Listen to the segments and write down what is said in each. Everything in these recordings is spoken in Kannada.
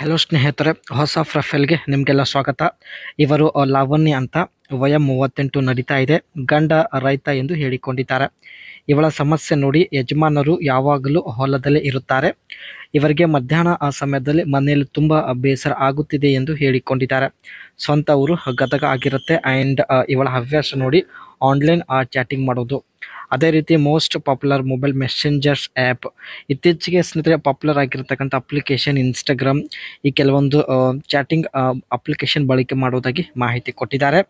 ಹಲೋ ಸ್ನೇಹಿತರೆ, ಹೊಸ ಪ್ರೊಫೈಲ್ಗೆ ನಿಮಗೆಲ್ಲ ಸ್ವಾಗತ. ಇವರು ಲಾವಣ್ಯ ಅಂತ, ವಯ 38 ನಡೀತಾ ಇದೆ. ಗಂಡ ರೈತ ಎಂದು ಹೇಳಿಕೊಂಡಿದ್ದಾರೆ. ಇವಳ ಸಮಸ್ಯೆ ನೋಡಿ, ಯಜಮಾನರು ಯಾವಾಗಲೂ ಹೊಲದಲ್ಲೇ ಇರುತ್ತಾರೆ. ಇವರಿಗೆ ಮಧ್ಯಾಹ್ನ ಆ ಸಮಯದಲ್ಲಿ ಮನೆಯಲ್ಲಿ ತುಂಬ ಬೇಸರ ಆಗುತ್ತಿದೆ ಎಂದು ಹೇಳಿಕೊಂಡಿದ್ದಾರೆ. ಸ್ವಂತ ಊರು ಗದಗ ಆಗಿರುತ್ತೆ. ಆ್ಯಂಡ್ ಇವಳ ಹವ್ಯಾಸ ನೋಡಿ, ಆನ್ಲೈನ್ ಚಾಟಿಂಗ್ ಮಾಡೋದು. ಅದೇ ರೀತಿ most popular mobile messengers app. ಇತ್ತೀಚೆಗೆ ಸ್ನೇಹಿತರೆ ಪಾಪ್ಯುಲರ್ ಆಗಿರತಕ್ಕಂಥ ಅಪ್ಲಿಕೇಶನ್ ಇನ್ಸ್ಟಾಗ್ರಾಮ್. ಈ ಕೆಲವೊಂದು ಚಾಟಿಂಗ್ ಅಪ್ಲಿಕೇಶನ್ ಬಳಕೆ ಮಾಡೋದಾಗಿ ಮಾಹಿತಿ ಕೊಟ್ಟಿದ್ದಾರೆ.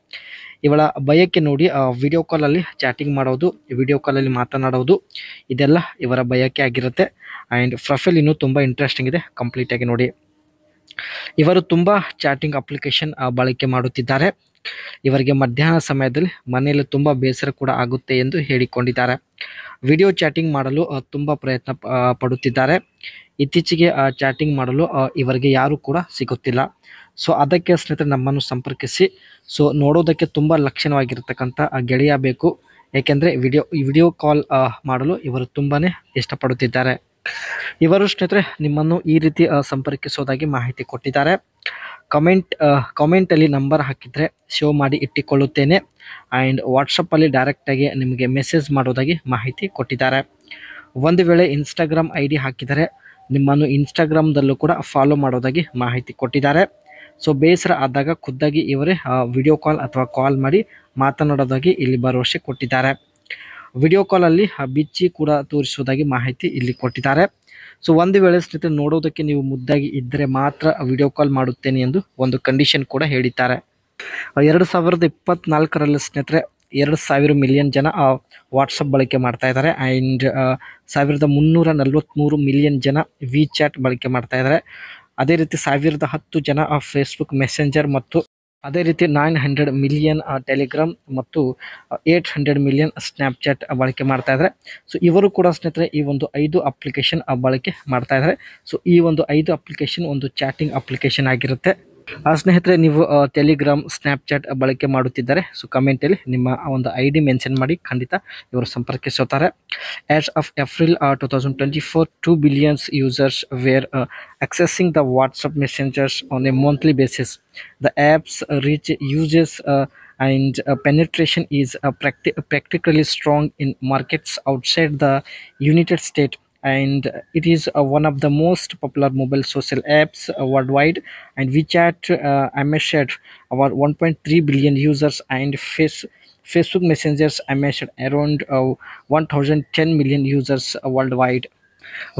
ಇವಳ ಬಯಕೆ ನೋಡಿ, ವಿಡಿಯೋ ಕಾಲಲ್ಲಿ ಚಾಟಿಂಗ್ ಮಾಡೋದು, ವಿಡಿಯೋ ಕಾಲಲ್ಲಿ ಮಾತನಾಡೋದು, ಇದೆಲ್ಲ ಇವರ ಬಯಕೆ ಆಗಿರುತ್ತೆ. ಆ್ಯಂಡ್ ಪ್ರೊಫೈಲ್ ಇನ್ನೂ ತುಂಬ ಇಂಟ್ರೆಸ್ಟಿಂಗ್ ಇದೆ, ಕಂಪ್ಲೀಟಾಗಿ ನೋಡಿ. ಇವರು ತುಂಬ ಚಾಟಿಂಗ್ ಅಪ್ಲಿಕೇಶನ್ ಬಳಕೆ ಮಾಡುತ್ತಿದ್ದಾರೆ. ಇವರಿಗೆ ಮಧ್ಯಾಹ್ನ ಸಮಯದಲ್ಲಿ ಮನೆಯಲ್ಲಿ ತುಂಬ ಬೇಸರ ಕೂಡ ಆಗುತ್ತೆ ಎಂದು ಹೇಳಿಕೊಂಡಿದ್ದಾರೆ. ವಿಡಿಯೋ ಚಾಟಿಂಗ್ ಮಾಡಲು ತುಂಬ ಪ್ರಯತ್ನ ಪಡುತ್ತಿದ್ದಾರೆ. ಇತ್ತೀಚೆಗೆ ಚಾಟಿಂಗ್ ಮಾಡಲು ಇವರಿಗೆ ಯಾರೂ ಕೂಡ ಸಿಗುತ್ತಿಲ್ಲ. ಸೊ ಅದಕ್ಕೆ ಸ್ನೇಹಿತರೆ ನಮ್ಮನ್ನು ಸಂಪರ್ಕಿಸಿ. ಸೊ ನೋಡೋದಕ್ಕೆ ತುಂಬ ಲಕ್ಷಣವಾಗಿರ್ತಕ್ಕಂಥ ಗೆಳೆಯ ಬೇಕು. ಏಕೆಂದರೆ ವಿಡಿಯೋ ಕಾಲ್ ಮಾಡಲು ಇವರು ತುಂಬಾ ಇಷ್ಟಪಡುತ್ತಿದ್ದಾರೆ. ಇವರು ಸ್ನೇಹಿತರೆ ನಿಮ್ಮನ್ನು ಈ ರೀತಿ ಸಂಪರ್ಕಿಸೋದಾಗಿ ಮಾಹಿತಿ ಕೊಟ್ಟಿದ್ದಾರೆ. ಕಾಮೆಂಟಲ್ಲಿ ನಂಬರ್ ಹಾಕಿದರೆ ಸೇವ್ ಮಾಡಿ ಇಟ್ಟುಕೊಳ್ಳುತ್ತೇನೆ. ಆ್ಯಂಡ್ ವಾಟ್ಸಪ್ಪಲ್ಲಿ ಡೈರೆಕ್ಟಾಗಿ ನಿಮಗೆ ಮೆಸೇಜ್ ಮಾಡೋದಾಗಿ ಮಾಹಿತಿ ಕೊಟ್ಟಿದ್ದಾರೆ. ಒಂದು ವೇಳೆ ಇನ್ಸ್ಟಾಗ್ರಾಮ್ ID ಹಾಕಿದರೆ ನಿಮ್ಮನ್ನು ಇನ್ಸ್ಟಾಗ್ರಾಮ್ದಲ್ಲೂ ಕೂಡ ಫಾಲೋ ಮಾಡೋದಾಗಿ ಮಾಹಿತಿ ಕೊಟ್ಟಿದ್ದಾರೆ. ಸೊ ಬೇಸರ ಆದಾಗ ಖುದ್ದಾಗಿ ಇವರೇ ವಿಡಿಯೋ ಕಾಲ್ ಅಥವಾ ಕಾಲ್ ಮಾಡಿ ಮಾತನಾಡೋದಾಗಿ ಇಲ್ಲಿ ಭರವಸೆ ಕೊಟ್ಟಿದ್ದಾರೆ. ವಿಡಿಯೋ ಕಾಲಲ್ಲಿ ಬಿಚ್ಚಿ ಕೂಡ ತೋರಿಸೋದಾಗಿ ಮಾಹಿತಿ ಇಲ್ಲಿ ಕೊಟ್ಟಿದ್ದಾರೆ. ಸೊ ಒಂದು ವೇಳೆ ಸ್ನೇಹಿತರೆ ನೋಡೋದಕ್ಕೆ ನೀವು ಮುದ್ದಾಗಿ ಇದ್ದರೆ ಮಾತ್ರ ವಿಡಿಯೋ ಕಾಲ್ ಮಾಡುತ್ತೇನೆ ಎಂದು ಒಂದು ಕಂಡೀಷನ್ ಕೂಡ ಹೇಳಿದ್ದಾರೆ. 2024ರಲ್ಲಿ ಸ್ನೇಹಿತರೆ 2,000 ಮಿಲಿಯನ್ ಜನ ವಾಟ್ಸಪ್ ಬಳಕೆ ಮಾಡ್ತಾ ಇದ್ದಾರೆ. ಆ್ಯಂಡ್ 1,343 ಮಿಲಿಯನ್ ಜನ ವಿ-ಚಾಟ್ ಬಳಕೆ ಮಾಡ್ತಾ ಇದ್ದಾರೆ. ಅದೇ ರೀತಿ 1,010 ಜನ ಫೇಸ್ಬುಕ್ ಮೆಸೆಂಜರ್ ಮತ್ತು ಅದೇ ರೀತಿ 900 ಮಿಲಿಯನ್ ಟೆಲಿಗ್ರಾಮ್ ಮತ್ತು 800 ಮಿಲಿಯನ್ ಸ್ನ್ಯಾಪ್ಚಾಟ್ ಬಳಕೆ ಮಾಡ್ತಾ ಇದ್ದಾರೆ. ಸೊ ಇವರು ಕೂಡ ಸ್ನೇಹಿತರೆ ಈ ಒಂದು 5 ಅಪ್ಲಿಕೇಶನ್ ಬಳಕೆ ಮಾಡ್ತಾ ಇದ್ದಾರೆ. ಸೊ ಈ ಒಂದು 5 ಅಪ್ಲಿಕೇಶನ್ ಒಂದು ಚಾಟಿಂಗ್ ಅಪ್ಲಿಕೇಶನ್ ಆಗಿರುತ್ತೆ. ಸ್ನೇಹಿತರೆ ನೀವು ಟೆಲಿಗ್ರಾಮ್, ಸ್ನ್ಯಾಪ್ಚಾಟ್ ಬಳಕೆ ಮಾಡುತ್ತಿದ್ದಾರೆ. ಸೊ ಕಮೆಂಟಲ್ಲಿ ನಿಮ್ಮ ಒಂದು ID ಮೆನ್ಷನ್ ಮಾಡಿ, ಖಂಡಿತ ಇವರು ಸಂಪರ್ಕಿಸುತ್ತಾರೆ. As of April 2024, 2 billion users were accessing the WhatsApp messengers on a monthly basis. The app's reach, uses and penetration is practically strong in markets outside the United States, and it is one of the most popular mobile social apps worldwide. And WeChat amassed about 1.3 billion users, and Facebook messengers amassed around 1,010 million users worldwide.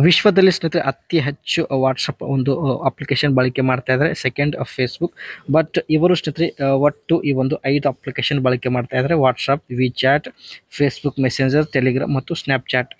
ವಿಶ್ವದಲ್ಲಿ ಸ್ನೇಹಿತರೆ ಅತಿ ಹೆಚ್ಚು ವಾಟ್ಸಪ್ ಒಂದು ಅಪ್ಲಿಕೇಶನ್ ಬಳಕೆ ಮಾಡ್ತಾ ಇದ್ದಾರೆ. Second Facebook. ಬಟ್ ಇವರು ಸ್ನೇಹಿತರೆ ಒಟ್ಟು ಈ ಒಂದು 5 ಅಪ್ಲಿಕೇಶನ್ ಬಳಕೆ ಮಾಡ್ತಾ ಇದ್ದಾರೆ: WhatsApp, V-chat, Facebook messenger, Telegram ಮತ್ತು ಸ್ನ್ಯಾಪ್ಚಾಟ್.